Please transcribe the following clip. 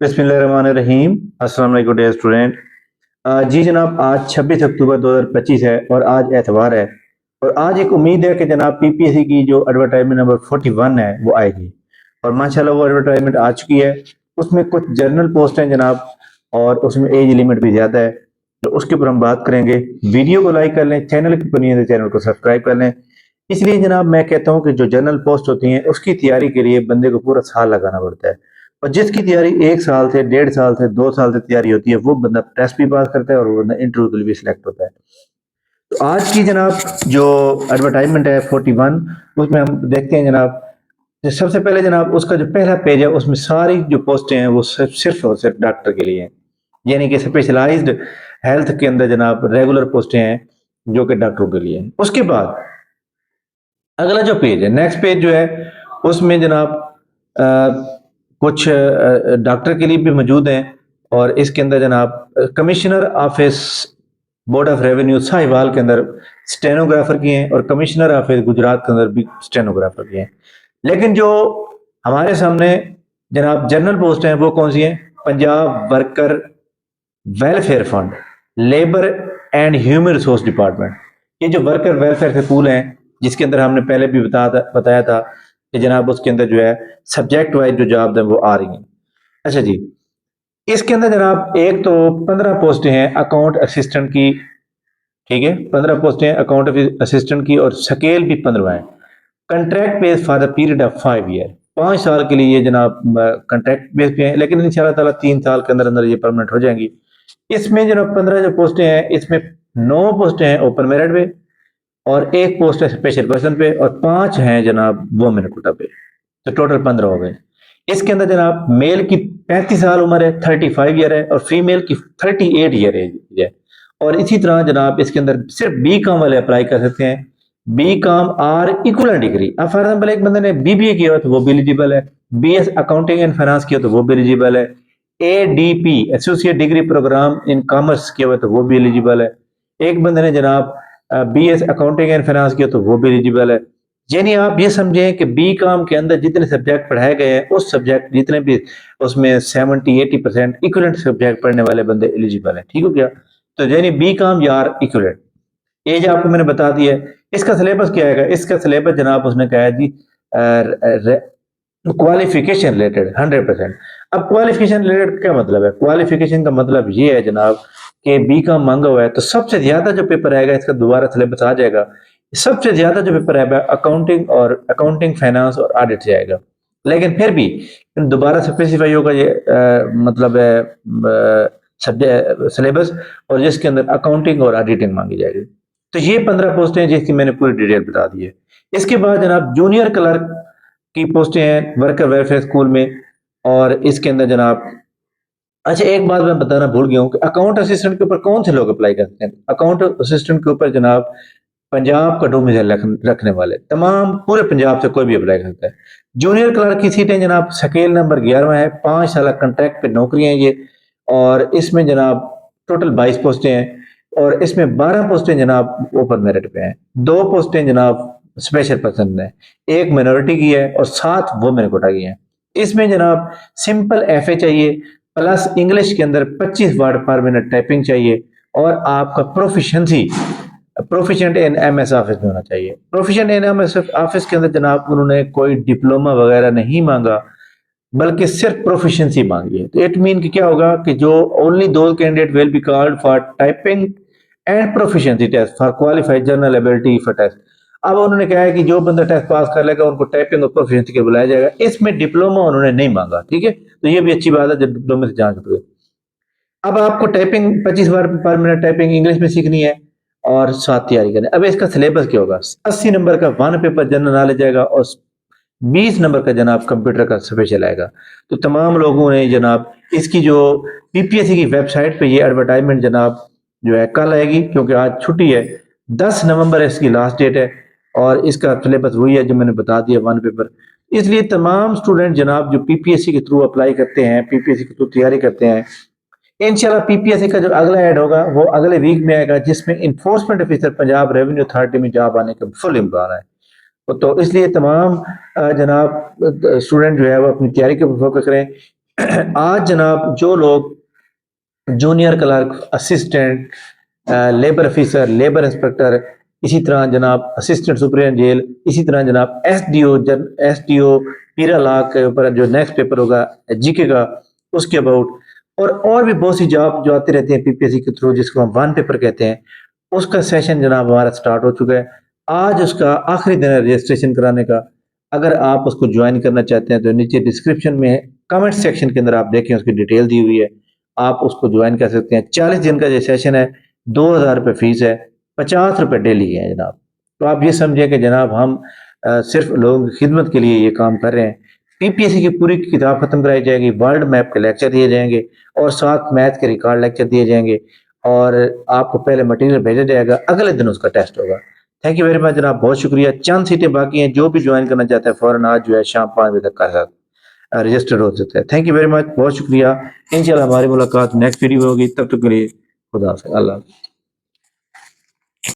बिस्मिल्लाहिर्रहमानिर्रहीम। अस्सलाम वालेकुम डियर स्टूडेंट। जी जनाब, आज 26 अक्टूबर 2025 है और आज एतवार है। और आज एक उम्मीद है कि जनाब पीपीएससी की जो एडवर्टाइजमेंट नंबर 41 है वो आएगी, और माशाल्लाह वो एडवर्टाइजमेंट आ चुकी है। उसमें कुछ जनरल पोस्ट हैं जनाब, और उसमें एज लिमिट भी ज़्यादा है, तो उसके ऊपर हम बात करेंगे। वीडियो को लाइक कर लें, चैनल के ऊपर नहीं है तो चैनल को सब्सक्राइब कर लें। इसलिए जनाब मैं कहता हूँ कि जो जनरल पोस्ट होती हैं उसकी तैयारी के लिए बंदे को पूरा साल लगाना पड़ता है, और जिसकी तैयारी 1 साल से 1.5 साल से 2 साल से तैयारी होती है वो बंदा टेस्ट भी पास करता है और वो बंदा इंटरव्यू के लिए भी सिलेक्ट होता है। तो आज की जनाब जो एडवर्टाइजमेंट है 41, उसमें हम देखते हैं जनाब। सबसे पहले जनाब उसका जो पहला पेज है उसमें सारी जो पोस्टें हैं वो सिर्फ और सिर्फ डॉक्टर के लिए हैं, यानी कि स्पेशलाइज्ड हेल्थ के अंदर जनाब रेगुलर पोस्टें हैं जो कि डॉक्टरों के लिए हैं। उसके बाद अगला जो पेज है, नेक्स्ट पेज जो है, उसमें जनाब कुछ डॉक्टर के लिए भी मौजूद हैं, और इसके अंदर जनाब commissioner office board of revenue Sahiwal के अंदर स्टेनोग्राफर की हैं, और कमिश्नर ऑफिस गुजरात के अंदर भी स्टेनोग्राफर की हैं। लेकिन जो हमारे सामने जनाब जनरल पोस्ट हैं वो कौन सी हैं? Punjab worker welfare fund, labour and human resource department. ये जो वर्कर वेलफेयर के पूल हैं, जिसके अंदर हमने पहले भी बताया था कि जनाब उसके अंदर जो है सब्जेक्ट वाइज जो जॉब है वो आ रही हैं। अच्छा जी, इसके अंदर जनाब एक तो 15 पोस्टें हैं अकाउंट असिस्टेंट की, ठीक है, 15 पोस्टें हैं अकाउंट असिस्टेंट की, और स्केल भी 15 है। Contract base for the period of 5 year, 5 साल के लिए ये जनाब कंट्रैक्ट बेस पे हैं, लेकिन इंशाल्लाह ताला 3 साल के अंदर अंदर ये परमानेंट हो जाएंगी। इसमें जनाब 15 जो पोस्टें हैं, इसमें 9 पोस्टें हैं ओपन मेरिट पे, और एक पोस्ट है स्पेशल पर्सन पे, और 5 हैं जनाब वोमेन कोटा पे, तो टोटल 15 हो गए। इसके अंदर जनाब मेल की 35 साल उम्र है, 35 ईयर है, और फीमेल की 38 ईयर एज है। और इसी तरह जनाब इसके अंदर सिर्फ बी कॉम वाले अप्लाई कर सकते हैं, B com or equal degree. अब फॉर एग्जाम्पल एक बंदे ने बीबीए किया हो तो वो भी एलिजिबल है, बीएस अकाउंटिंग एंड फाइनेंस किया तो वो भी एलिजिबल है, ADP associate degree programme in commerce किया हुआ तो वो भी एलिजिबल है। एक बंदे ने जनाब बीएस अकाउंटिंग एंड फाइनेंस किया तो वो भी एलिजिबल है। यानी आप ये समझें कि बी कॉम के अंदर जितने सब्जेक्ट पढ़ाए गए हैं उस सब्जेक्ट जितने भी उसमें 70-80% इक्वलेंट सब्जेक्ट पढ़ने वाले बंदे एलिजिबल है। ठीक हो गया? तो यानी बी कॉम यार इक्वलेंट। एज आपको मैंने बता दी है। इसका सिलेबस क्या है? इसका सिलेबस जनाब उसने कहा है जी क्वालिफिकेशन रिलेटेड 100%। अब क्वालिफिकेशन रिलेटेड क्या मतलब है? क्वालिफिकेशन का मतलब ये है जनाब कि बी कॉम मांगा हुआ है तो सबसे ज्यादा जो पेपर आएगा इसका दोबारा सिलेबस आ जाएगा। सबसे ज्यादा जो पेपर आएगा अकाउंटिंग फाइनेंस और ऑडिट से आएगा, लेकिन फिर भी दोबारा स्पेसिफाई होगा ये मतलब है सब्जेक्ट सिलेबस, और जिसके अंदर अकाउंटिंग और ऑडिटिंग मांगी जाएगी। तो ये 15 पोस्टें हैं जिसकी मैंने पूरी डिटेल बता दी है। इसके बाद जनाब जूनियर क्लर्क की पोस्टें हैं वर्कर वेलफेयर स्कूल में, और इसके अंदर जनाब अच्छा एक बात मैं बताना भूल गया हूँ कि अकाउंट असिस्टेंट के ऊपर कौन से लोग अप्लाई करते हैं? अकाउंट असिस्टेंट के ऊपर जनाब पंजाब का डोमिसाइल रखने वाले तमाम पूरे पंजाब से कोई भी अप्लाई करता है। जूनियर क्लर्क की सीटें जनाब स्केल नंबर 11 है, 5 साल कंट्रैक्ट पे नौकरियां हैं ये, और इसमें जनाब टोटल 22 पोस्टें हैं, और इसमें 12 पोस्टें जनाब ओपन मेरिट पे हैं, 2 पोस्टें जनाब स्पेशल पर्सन है, एक माइनॉरिटी की है और 7 वुमेन कोटा की है। इसमें जनाब सिंपल एफए चाहिए, प्लस इंग्लिश के अंदर 25 वर्ड पर मिनट टाइपिंग चाहिए, और आपका प्रोफिशिएंट इन एमएस ऑफिस में होना चाहिए। प्रोफिशिएंट इन एमएस ऑफिस के अंदर जनाब उन्होंने कोई डिप्लोमा वगैरह नहीं मांगा, बल्कि सिर्फ प्रोफिशिएंसी मांगी है। तो इट मीन कि क्या होगा कि जो ओनली दो candidate will be called for typing and proficiency test for qualified general ability for test. अब उन्होंने कहा है कि जो बंदा टेस्ट पास कर लेगा उनको टाइपिंग और प्रोफिशिएंसी के बुलाया जाएगा। इसमें डिप्लोमा उन्होंने नहीं मांगा, ठीक है, तो ये भी अच्छी बात है जब डिप्लोमा से जांच होती है। अब आपको टाइपिंग 25 बार पर मिनट टाइपिंग इंग्लिश में सीखनी है और साथ तैयारी करनी है। अब इसका सिलेबस क्या होगा? 80 नंबर का वन पेपर जनरल नॉलेज आएगा, और 20 नंबर का जनाब कंप्यूटर का स्पेशल आएगा। तो तमाम लोगों ने जनाब इसकी जो पीपीएससी की वेबसाइट पे ये एडवर्टाइजमेंट जनाब जो है कल आएगी, क्योंकि आज छुट्टी है, 10 नवंबर इसकी लास्ट डेट है, और इसका सिलेबस वही है जो मैंने बता दिया, वन पेपर। इसलिए तमाम स्टूडेंट जनाब जो पीपीएससी के थ्रू अप्लाई करते हैं, पीपीएससी के थ्रू तैयारी करते हैं, इंशाल्लाह पीपीएससी का जो अगला ऐड होगा वो अगले वीक में आएगा, जिसमें enforcement officer Punjab revenue authority में जॉब आने का फुल इम्कान है। तो इसलिए तमाम जनाब स्टूडेंट जो है वो अपनी तैयारी के ऊपर फोकस करें। آج جناب جو لوگ junior clerk, assistant, labour officer, labour inspector, اسی طرح جناب اسسٹنٹ سپرینٹینڈنٹ جیل، اسی طرح جناب ایس ڈی او پیرا لا کے اوپر جو نیکسٹ پیپر ہوگا جی کے کا، اس کے اباؤٹ، اور بھی بہت سی جاب جو آتے رہتے ہیں پی پی ایس سی کے تھرو، جس کو ہم ون پیپر کہتے ہیں، اس کا سیشن جناب ہمارا سٹارٹ ہو چکا ہے۔ آج اس کا آخری دن ہے رجسٹریشن کرانے کا۔ اگر آپ اس کو جوائن کرنا چاہتے ہیں تو نیچے ڈسکرپشن میں کمنٹ سیکشن کے اندر آپ دیکھیں، اس کی ڈیٹیل دی ہوئی ہے، آپ اس کو جوائن کر سکتے ہیں۔ 40 دن کا یہ سیشن ہے، 2000 روپے فیس ہے، 50 روپے ڈیلی ہے جناب۔ تو آپ یہ سمجھیں کہ جناب ہم صرف لوگوں کی خدمت کے لیے یہ کام کر رہے ہیں۔ پی پی ایس سی کی پوری کتاب ختم کرائی جائے گی، ورلڈ میپ کے لیکچر دیے جائیں گے، اور ساتھ میتھ کے ریکارڈ لیکچر دیے جائیں گے، اور آپ کو پہلے مٹیریل بھیجا جائے گا، اگلے دن اس کا ٹیسٹ ہوگا۔ تھینک یو ویری مچ جناب، بہت شکریہ۔ چند سیٹیں باقی ہیں، جو بھی جوائن کرنا چاہتا ہے فوراً آج جو ہے شام 5 بجے تک کا ساتھ رجسٹر ہو سکتا ہے۔ تھینک یو ویری مچ، بہت شکریہ۔ انشاءاللہ ہماری ملاقات نیکسٹ ویڈیو میں ہوگی، تب تک کے لیے خدا حافظ، اللہ حافظ۔